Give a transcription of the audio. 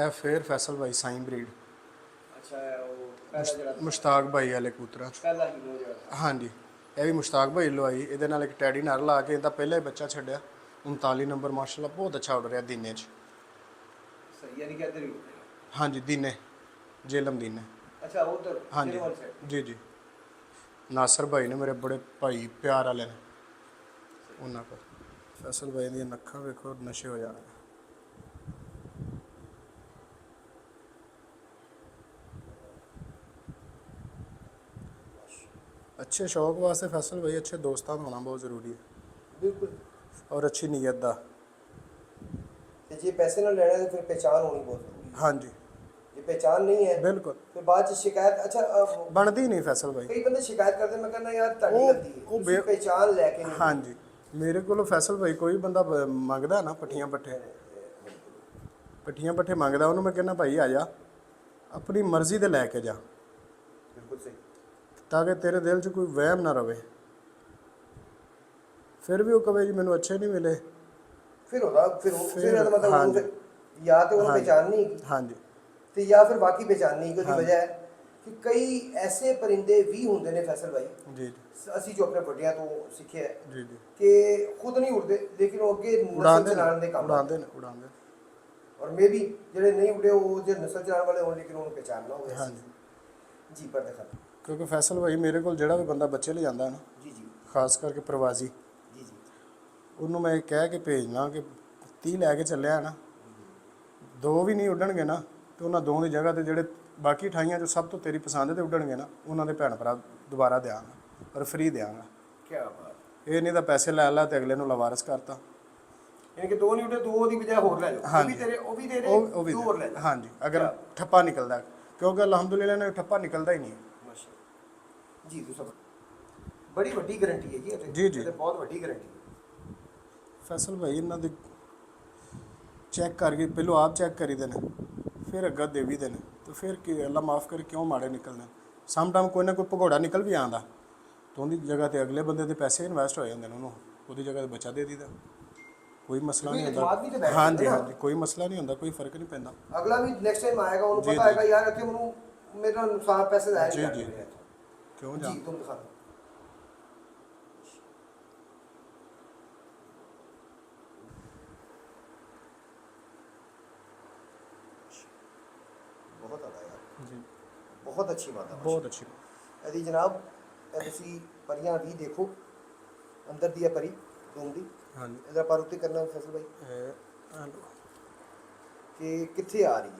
ਇਹ ਫਿਰ ਫੈਸਲ ਭਾਈ ਸਾਈਂ ਬਰੀਡ ਅੱਛਾ ਉਹ ਪਹਿਲਾ ਜਿਹੜਾ ਮੁਸ਼ਤਾਕ ਭਾਈ ਵਾਲੇ ਕਬੂਤਰਾਂ 'ਚ। ਪਹਿਲਾ ਹੀ ਉਹ ਜਿਹੜਾ ਹਾਂਜੀ, ਇਹ ਵੀ ਮੁਸ਼ਤਾਕ ਭਾਈ ਲਵਾਈ। ਇਹਦੇ ਨਾਲ ਇੱਕ ਟੈਡੀ ਨਰ ਲਾ ਕੇ ਇਹਦਾ ਪਹਿਲਾ ਹੀ ਬੱਚਾ ਛੱਡਿਆ। 39 ਨੰਬਰ ਮਾਸ਼ਾਅੱਲਾ ਬਹੁਤ ਅੱਛਾ ਉੱਡ ਰਿਹਾ ਦੀਨੇ 'ਚ। ਸਹੀ ਯਾਨੀ ਕਿ ਇੱਧਰ ਹੀ ਹਾਂਜੀ ਦੀਨੇ, ਜੇਲਮ ਦੀਨੇ। ਅੱਛਾ ਉਧਰ ਹਾਂਜੀ ਜੀ ਜੀ। ਨਾਸਰ ਭਾਈ ਨੇ ਮੇਰੇ ਬੜੇ ਭਾਈ ਪਿਆਰ ਵਾਲੇ ਨੇ ਉਹਨਾਂ ਕੋਲ। ਫੈਸਲ ਭਾਈ ਦੀਆਂ ਨੱਖਾਂ ਵੇਖੋ ਨਸ਼ੇ ਹੋ ਜਾਣਗੇ। अच्छे शौक वास्ते फैसल भाई अच्छे दोस्तां होना बहुत ज़रूरी है बिल्कुल। और अच्छी नीयत दा। ਤੇ ਜੇ ਪੈਸੇ ਨਾਲ ਲੈਣਾ ਤਾਂ ਫਿਰ ਪਹਿਚਾਨ ਹੋਣੀ ਬਹੁਤ ਜ਼ਰੂਰੀ ਹੈ। हाँ जी ਜੇ ਪਹਿਚਾਨ ਨਹੀਂ ਹੈ बिल्कुल ਫਿਰ ਬਾਅਦ ਚ ਸ਼ਿਕਾਇਤ बनती नहीं फैसल भाई। ਕਈ ਬੰਦੇ ਸ਼ਿਕਾਇਤ ਕਰਦੇ ਮੈਂ ਕਹਿੰਦਾ ਯਾਰ ਤੁਹਾਡੀ ਉਹ- ਗਲਤੀ ਹੈ ਉਹ ਤੁਸੀਂ ਪਹਿਚਾਨ ਲੈ ਕੇ ਨਹੀਂ हाँ जी मेरे को फैसल भाई कोई बंदा मंगदा ना पट्ठियां पट्ठे मंगदा उन्होंने मैं कहना भाई आ जा अपनी मर्जी दे लैके जा ਬਿਲਕੁਲ ਸਹੀ। ताकि तेरे दिल च कोई वहम ना रवे। फिर भी वो कहे जी मैनू अच्छे नहीं मिले। ਫਿਰ ਉਹਦਾ ਫਿਰ ਇਹਦਾ ਮਤਲਬ हाँ ਉਹਨੂੰ जी ਫਿਰ ਜਾਂ ਤੇ ਉਹਨੂੰ हाँ जी ਪਹਿਚਾਨ ਨਹੀਂ ਹੈਗੀ हाँ जी ਤੇ ਜਾਂ ਫਿਰ ਬਾਕੀ ਪਹਿਚਾਨ ਨਹੀਂ ਹੈਗੀ। ਉਹਦੀ हाँ ਵਜ੍ਹਾ ਹੈ ਕਿ ਕਈ ਐਸੇ ਪਰਿੰਦੇ ਵੀ ਹੁੰਦੇ ਨੇ ਫੈਸਲ ਭਾਈ, जी ਅਸੀਂ ਜੋ ਆਪਣੇ ਵੱਡਿਆਂ ਤੋਂ ਸਿੱਖਿਆ ਹੈ जी जी ਕਿ ਖੁਦ ਨਹੀਂ ਉੜਦੇ ਲੇਕਿਨ ਉਹ ਅੱਗੇ ਨਸਲ उड़ाते ਚਲਾਉਣ ਦੇ ਕੰਮ उड़ाते ਆਉਂਦੇ। उड़ाते ਔਰ ਮੇ ਵੀ ਜਿਹੜੇ ਨਹੀਂ ਉੜੇ ਉਹ ਜੇ ਨਸਲ ਚਲਾਉਣ ਵਾਲੇ ਹੋਣ ਲੇਕਿਨ ਉਹਨੂੰ ਪਹਿਚਾਨ ਨਾ ਹੋਵੇ। हाँ जी ਜੀ ਪਰ ਦਿਖਾ क्योंकि फैसल भाई मेरे को ਜਿਹੜਾ ਵੀ ਬੰਦਾ ਬੱਚੇ ਲੈ ਜਾਂਦਾ ਹੈ ਨਾ ਜੀ ਜੀ ਖਾਸ ਕਰਕੇ ਪ੍ਰਵਾਸੀ ਜੀ ਜੀ ਉਹਨੂੰ ਮੈਂ ਇਹ ਕਹਿ ਕੇ ਭੇਜਣਾ ਕਿ 30 ਲੈ ਕੇ ਚੱਲਿਆ ਨਾ, 2 ਵੀ ਨਹੀਂ ਉੱਡਣਗੇ ਨਾ ਤੇ ਉਹਨਾਂ 2 ਦੀ ਜਗ੍ਹਾ ਤੇ ਜਿਹੜੇ ਬਾਕੀ 28 ਚੋਂ ਸਭ ਤੋਂ ਤੇਰੀ ਪਸੰਦ ਦੇ ਉੱਡਣਗੇ ਨਾ ਉਹਨਾਂ ਦੇ ਭੈਣ ਭਰਾ ਦੁਬਾਰਾ ਦਿਆਂਗਾ ਪਰ ਫ੍ਰੀ ਦਿਆਂਗਾ। ਕੀ ਬਾਤ। ਇਹ ਨਹੀਂ ਤਾਂ ਪੈਸੇ ਲੈ ਲਾ ਤੇ ਅਗਲੇ ਨੂੰ ਲਵਾਰਸ ਕਰਤਾ। ਯਾਨੀ ਕਿ 2 ਨਹੀਂ ਉੜੇ 2 ਦੀ ਬਜਾਏ ਹੋਰ ਲੈ ਜਾਓ। ਉਹ ਵੀ ਤੇਰੇ ਉਹ ਵੀ ਦੇ ਰਹੇ ਉਹ ਵੀ 2 ਹੋਰ ਲੈ ਜਾਓ। ਹਾਂਜੀ ਅਗਰ ਠੱਪਾ ਨਿਕਲਦਾ ਕਿਉਂਕਿ ਅਲਹਮਦੁਲਿਲਾ ਨੇ ਠੱਪਾ ਨਿਕਲਦਾ ਹੀ ਨਹੀਂ। ਮਾਸ਼ਾਅੱਲਾ ਜੀ ਤੁਸੀਂ ਬੜੀ ਵੱਡੀ ਗਾਰੰਟੀ ਹੈ ਜੀ ਇਹ ਜੀ, ਜੀ। ਤੇ ਬਹੁਤ ਵੱਡੀ ਗਾਰੰਟੀ ਹੈ। ਫੈਸਲ ਭਾਈ ਇਹਨਾਂ ਦੇ ਚੈੱਕ ਕਰਕੇ ਪਹਿਲੋਂ ਆਪ ਚੈੱਕ ਕਰੀਦੇ ਨੇ ਫਿਰ ਅੱਗਾ ਦੇਵੀਦੇ ਨੇ ਤੇ ਫਿਰ ਕੀ ਅੱਲਾ ਮਾਫ ਕਰੇ ਕਿਉਂ ਮਾੜੇ ਨਿਕਲਦੇ। ਸਮ ਟਾਈਮ ਕੋਈ ਨਾ ਕੋਈ ਭਗੌੜਾ ਨਿਕਲ ਵੀ ਆਉਂਦਾ ਤਾਂ ਉਹਦੀ ਜਗ੍ਹਾ ਤੇ ਅਗਲੇ ਬੰਦੇ ਦੇ ਪੈਸੇ ਇਨਵੈਸਟ ਹੋ ਜਾਂਦੇ ਨੇ, ਉਹਨੂੰ ਉਹਦੀ ਜਗ੍ਹਾ ਤੇ ਬੱਚਾ ਦੇ ਦੀਦਾ। ਕੋਈ ਮਸਲਾ ਨਹੀਂ ਹੁੰਦਾ। ਹਾਂਜੀ ਹਾਂਜੀ ਕੋਈ ਮਸਲਾ ਨਹੀਂ ਹੁੰਦਾ, ਕੋਈ ਫਰਕ ਨਹੀਂ ਪੈਂਦਾ। ਅਗਲਾ ਵੀ ਨੈਕਸਟ ਟਾਈਮ ਆਏਗਾ ਉਹਨੂੰ ਜੀ, ਪਤਾ ਹੈਗਾ ਯਾਰ ਇੱਥੇ ਮੈਨੂੰ ਮੇਰਾ ਨੁਕਸਾਨ ਪੈਸੇ ਲਾਇਆ ਜੀ ਜੀ ਕਿਉਂ ਜਾ ਜੀ। ਤੁਮ ਦਿਖਾ ਦਿਓ। ਬਹੁਤ ਆਦਾ ਯਾਰ ਜੀ ਬਹੁਤ ਅੱਛੀ ਬਾਤ ਹੈ। ਬਹੁਤ ਅੱਛੀ। ਇਹਦੀ ਜਨਾਬ ਇਹ ਤੁਸੀਂ ਪਰੀਆਂ ਵੀ ਦੇਖੋ ਅੰਦਰ ਦੀ ਹੈ ਪਰੀ ਦੂਮ ਦੀ। ਹਾਂਜੀ ਇਹਦਾ ਪਰ ਉੱਤੇ ਕਰਨਾ ਫੈਸਲ ਭਾਈ ਇਹ ਕਿ ਕਿੱਥੇ ਆ ਰਹੀ ਹੈ।